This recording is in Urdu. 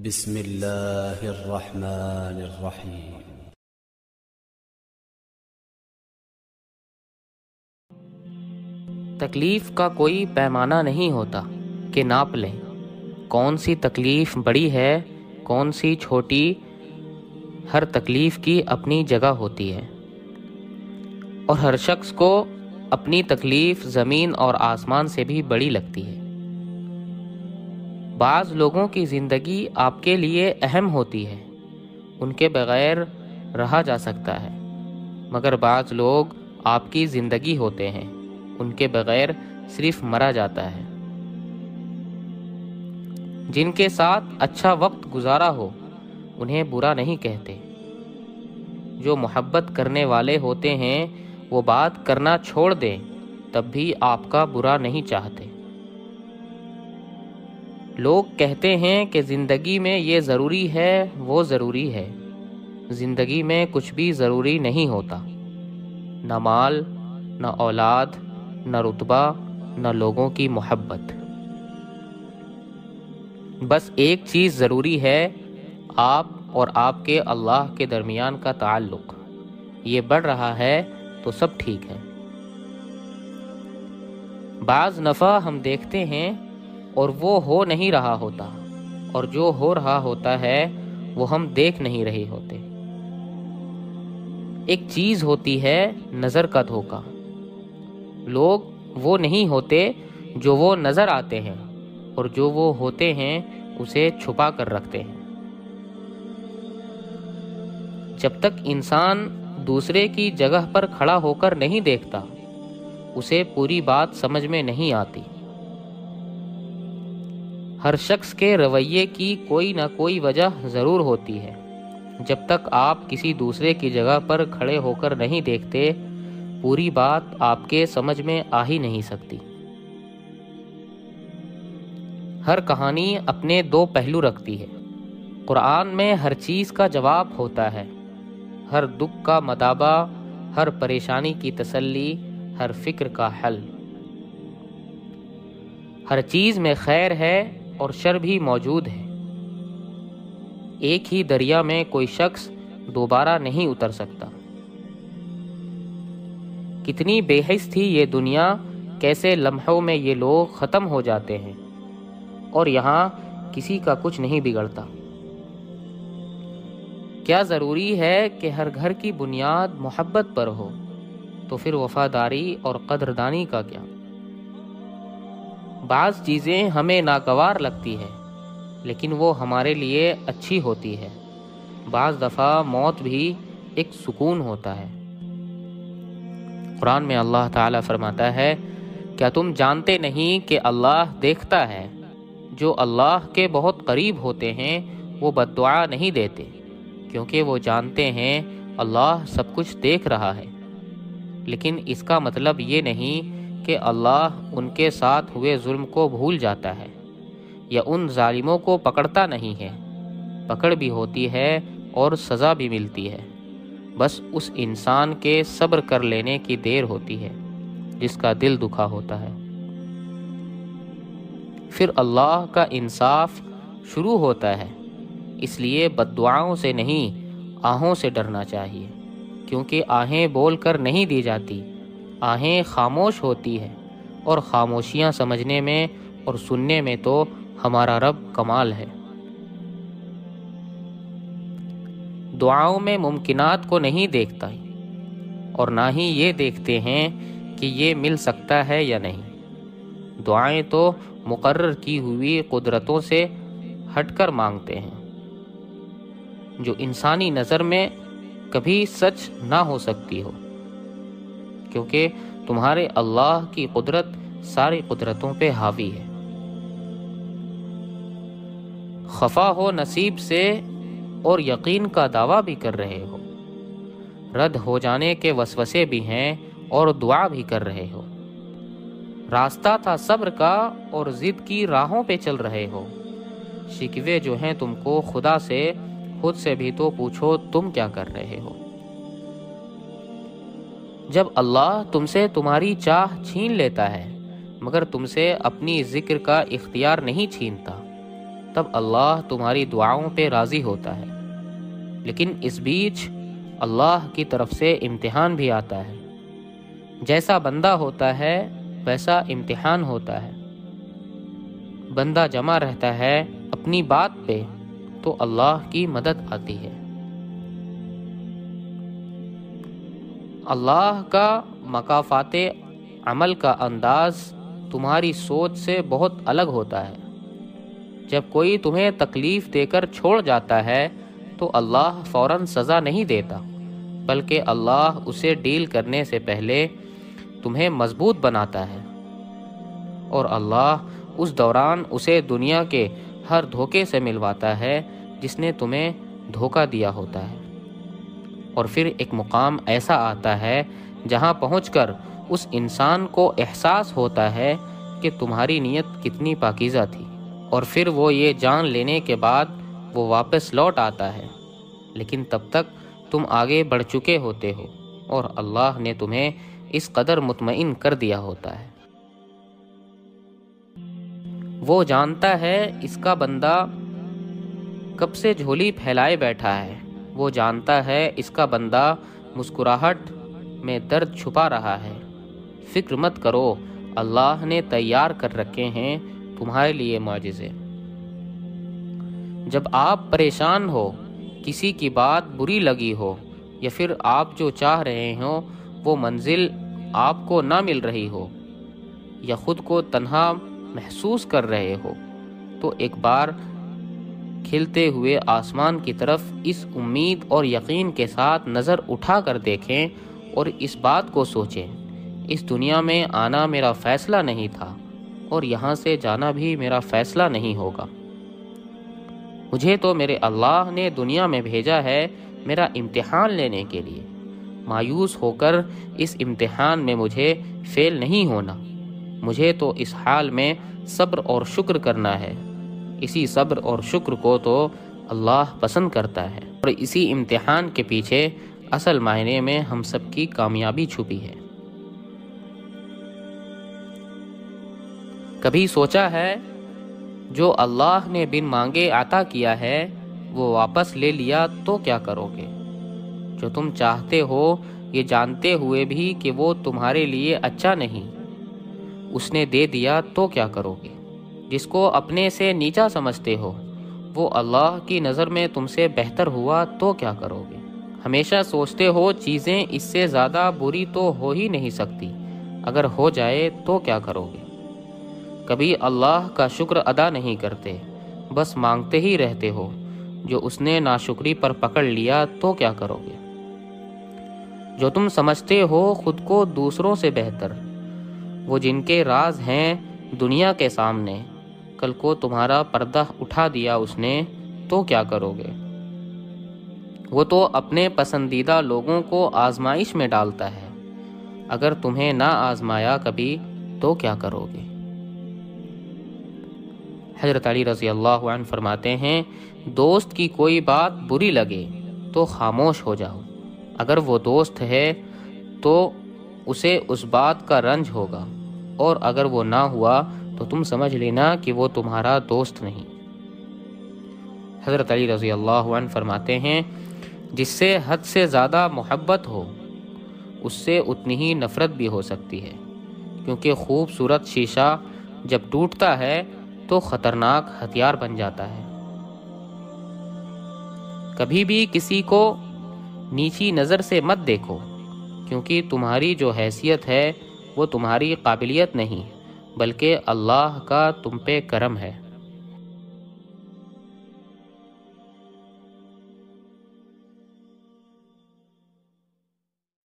بسم اللہ الرحمن الرحیم۔ تکلیف کا کوئی پیمانہ نہیں ہوتا کہ ناپ لیں کون سی تکلیف بڑی ہے کون سی چھوٹی، ہر تکلیف کی اپنی جگہ ہوتی ہے اور ہر شخص کو اپنی تکلیف زمین اور آسمان سے بھی بڑی لگتی ہے۔ بعض لوگوں کی زندگی آپ کے لیے اہم ہوتی ہے، ان کے بغیر رہا جا سکتا ہے، مگر بعض لوگ آپ کی زندگی ہوتے ہیں، ان کے بغیر صرف مرا جاتا ہے۔ جن کے ساتھ اچھا وقت گزارا ہو انہیں برا نہیں کہتے، جو محبت کرنے والے ہوتے ہیں وہ بات کرنا چھوڑ دیں تب بھی آپ کا برا نہیں چاہتے۔ لوگ کہتے ہیں کہ زندگی میں یہ ضروری ہے وہ ضروری ہے، زندگی میں کچھ بھی ضروری نہیں ہوتا، نہ مال، نہ اولاد، نہ رتبہ، نہ لوگوں کی محبت۔ بس ایک چیز ضروری ہے، آپ اور آپ کے اللہ کے درمیان کا تعلق، یہ بڑھ رہا ہے تو سب ٹھیک ہے۔ بعض نفع ہم دیکھتے ہیں اور وہ ہو نہیں رہا ہوتا، اور جو ہو رہا ہوتا ہے وہ ہم دیکھ نہیں رہے ہوتے۔ ایک چیز ہوتی ہے نظر کا دھوکہ، لوگ وہ نہیں ہوتے جو وہ نظر آتے ہیں، اور جو وہ ہوتے ہیں اسے چھپا کر رکھتے ہیں۔ جب تک انسان دوسرے کی جگہ پر کھڑا ہو کر نہیں دیکھتا اسے پوری بات سمجھ میں نہیں آتی۔ ہر شخص کے رویے کی کوئی نہ کوئی وجہ ضرور ہوتی ہے، جب تک آپ کسی دوسرے کی جگہ پر کھڑے ہو کر نہیں دیکھتے پوری بات آپ کے سمجھ میں آ ہی نہیں سکتی۔ ہر کہانی اپنے دو پہلو رکھتی ہے، قرآن میں ہر چیز کا جواب ہوتا ہے، ہر دکھ کا مداوع، ہر پریشانی کی تسلی، ہر فکر کا حل۔ ہر چیز میں خیر ہے اور شر بھی موجود ہے۔ ایک ہی دریا میں کوئی شخص دوبارہ نہیں اتر سکتا۔ کتنی بے حس تھی یہ دنیا، کیسے لمحوں میں یہ لوگ ختم ہو جاتے ہیں، اور یہاں کسی کا کچھ نہیں بگڑتا۔ کیا ضروری ہے کہ ہر گھر کی بنیاد محبت پر ہو، تو پھر وفاداری اور قدردانی کا کیا؟ بعض چیزیں ہمیں ناگوار لگتی ہے لیکن وہ ہمارے لیے اچھی ہوتی ہے۔ بعض دفعہ موت بھی ایک سکون ہوتا ہے۔ قرآن میں اللہ تعالیٰ فرماتا ہے، کیا تم جانتے نہیں کہ اللہ دیکھتا ہے؟ جو اللہ کے بہت قریب ہوتے ہیں وہ بد دعا نہیں دیتے، کیونکہ وہ جانتے ہیں اللہ سب کچھ دیکھ رہا ہے۔ لیکن اس کا مطلب یہ نہیں کہ اللہ ان کے ساتھ ہوئے ظلم کو بھول جاتا ہے یا ان ظالموں کو پکڑتا نہیں ہے۔ پکڑ بھی ہوتی ہے اور سزا بھی ملتی ہے، بس اس انسان کے صبر کر لینے کی دیر ہوتی ہے جس کا دل دکھا ہوتا ہے۔ پھر اللہ کا انصاف شروع ہوتا ہے، اس لیے بد دعاؤں سے نہیں آہوں سے ڈرنا چاہیے، کیونکہ آہیں بول کر نہیں دی جاتی، آہیں خاموش ہوتی ہے، اور خاموشیاں سمجھنے میں اور سننے میں تو ہمارا رب کمال ہے۔ دعاؤں میں ممکنات کو نہیں دیکھتا اور نہ ہی یہ دیکھتے ہیں کہ یہ مل سکتا ہے یا نہیں۔ دعائیں تو مقرر کی ہوئی قدرتوں سے ہٹ کر مانگتے ہیں، جو انسانی نظر میں کبھی سچ نہ ہو سکتی ہو، کیونکہ تمہارے اللہ کی قدرت ساری قدرتوں پہ حاوی ہے۔ خفا ہو نصیب سے اور یقین کا دعویٰ بھی کر رہے ہو، رد ہو جانے کے وسوسے بھی ہیں اور دعا بھی کر رہے ہو۔ راستہ تھا صبر کا اور ضد کی راہوں پہ چل رہے ہو۔ شکوے جو ہیں تم کو خدا سے، خود سے بھی تو پوچھو تم کیا کر رہے ہو۔ جب اللہ تم سے تمہاری چاہ چھین لیتا ہے مگر تم سے اپنی ذکر کا اختیار نہیں چھینتا، تب اللہ تمہاری دعاؤں پہ راضی ہوتا ہے، لیکن اس بیچ اللہ کی طرف سے امتحان بھی آتا ہے۔ جیسا بندہ ہوتا ہے ویسا امتحان ہوتا ہے۔ بندہ جمع رہتا ہے اپنی بات پہ تو اللہ کی مدد آتی ہے۔ اللہ کا مکافات عمل کا انداز تمہاری سوچ سے بہت الگ ہوتا ہے۔ جب کوئی تمہیں تکلیف دے کر چھوڑ جاتا ہے تو اللہ فوراً سزا نہیں دیتا، بلکہ اللہ اسے ڈیل کرنے سے پہلے تمہیں مضبوط بناتا ہے، اور اللہ اس دوران اسے دنیا کے ہر دھوکے سے ملواتا ہے جس نے تمہیں دھوکہ دیا ہوتا ہے۔ اور پھر ایک مقام ایسا آتا ہے جہاں پہنچ کر اس انسان کو احساس ہوتا ہے کہ تمہاری نیت کتنی پاکیزہ تھی، اور پھر وہ یہ جان لینے کے بعد وہ واپس لوٹ آتا ہے، لیکن تب تک تم آگے بڑھ چکے ہوتے ہو اور اللہ نے تمہیں اس قدر مطمئن کر دیا ہوتا ہے۔ وہ جانتا ہے اس کا بندہ کب سے جھولی پھیلائے بیٹھا ہے، وہ جانتا ہے اس کا بندہ مسکراہٹ میں درد چھپا رہا ہے۔ فکر مت کرو، اللہ نے تیار کر رکھے ہیں تمہارے لیے معجزے۔ جب آپ پریشان ہو، کسی کی بات بری لگی ہو، یا پھر آپ جو چاہ رہے ہو وہ منزل آپ کو نہ مل رہی ہو، یا خود کو تنہا محسوس کر رہے ہو، تو ایک بار کھلتے ہوئے آسمان کی طرف اس امید اور یقین کے ساتھ نظر اٹھا کر دیکھیں اور اس بات کو سوچیں، اس دنیا میں آنا میرا فیصلہ نہیں تھا اور یہاں سے جانا بھی میرا فیصلہ نہیں ہوگا۔ مجھے تو میرے اللہ نے دنیا میں بھیجا ہے میرا امتحان لینے کے لیے۔ مایوس ہو کر اس امتحان میں مجھے فیل نہیں ہونا، مجھے تو اس حال میں صبر اور شکر کرنا ہے۔ اسی صبر اور شکر کو تو اللہ پسند کرتا ہے، اور اسی امتحان کے پیچھے اصل معنی میں ہم سب کی کامیابی چھپی ہے۔ کبھی سوچا ہے جو اللہ نے بن مانگے عطا کیا ہے وہ واپس لے لیا تو کیا کرو گے؟ جو تم چاہتے ہو یہ جانتے ہوئے بھی کہ وہ تمہارے لیے اچھا نہیں، اس نے دے دیا تو کیا کرو گے؟ جس کو اپنے سے نیچا سمجھتے ہو وہ اللہ کی نظر میں تم سے بہتر ہوا تو کیا کرو گے؟ ہمیشہ سوچتے ہو چیزیں اس سے زیادہ بری تو ہو ہی نہیں سکتی، اگر ہو جائے تو کیا کرو گے؟ کبھی اللہ کا شکر ادا نہیں کرتے، بس مانگتے ہی رہتے ہو، جو اس نے ناشکری پر پکڑ لیا تو کیا کرو گے؟ جو تم سمجھتے ہو خود کو دوسروں سے بہتر، وہ جن کے راز ہیں دنیا کے سامنے، کل کو تمہارا پردہ اٹھا دیا اس نے تو کیا کرو گے؟ وہ تو اپنے پسندیدہ لوگوں کو آزمائش میں ڈالتا ہے، اگر تمہیں نہ آزمایا کبھی تو کیا کرو گے؟ حضرت علی رضی اللہ عنہ فرماتے ہیں، دوست کی کوئی بات بری لگے تو خاموش ہو جاؤ، اگر وہ دوست ہے تو اسے اس بات کا رنج ہوگا، اور اگر وہ نہ ہوا تو تم سمجھ لینا کہ وہ تمہارا دوست نہیں۔ حضرت علی رضی اللہ عنہ فرماتے ہیں، جس سے حد سے زیادہ محبت ہو اس سے اتنی ہی نفرت بھی ہو سکتی ہے، کیونکہ خوبصورت شیشہ جب ٹوٹتا ہے تو خطرناک ہتھیار بن جاتا ہے۔ کبھی بھی کسی کو نیچی نظر سے مت دیکھو، کیونکہ تمہاری جو حیثیت ہے وہ تمہاری قابلیت نہیں بلکہ اللہ کا تم پہ کرم ہے۔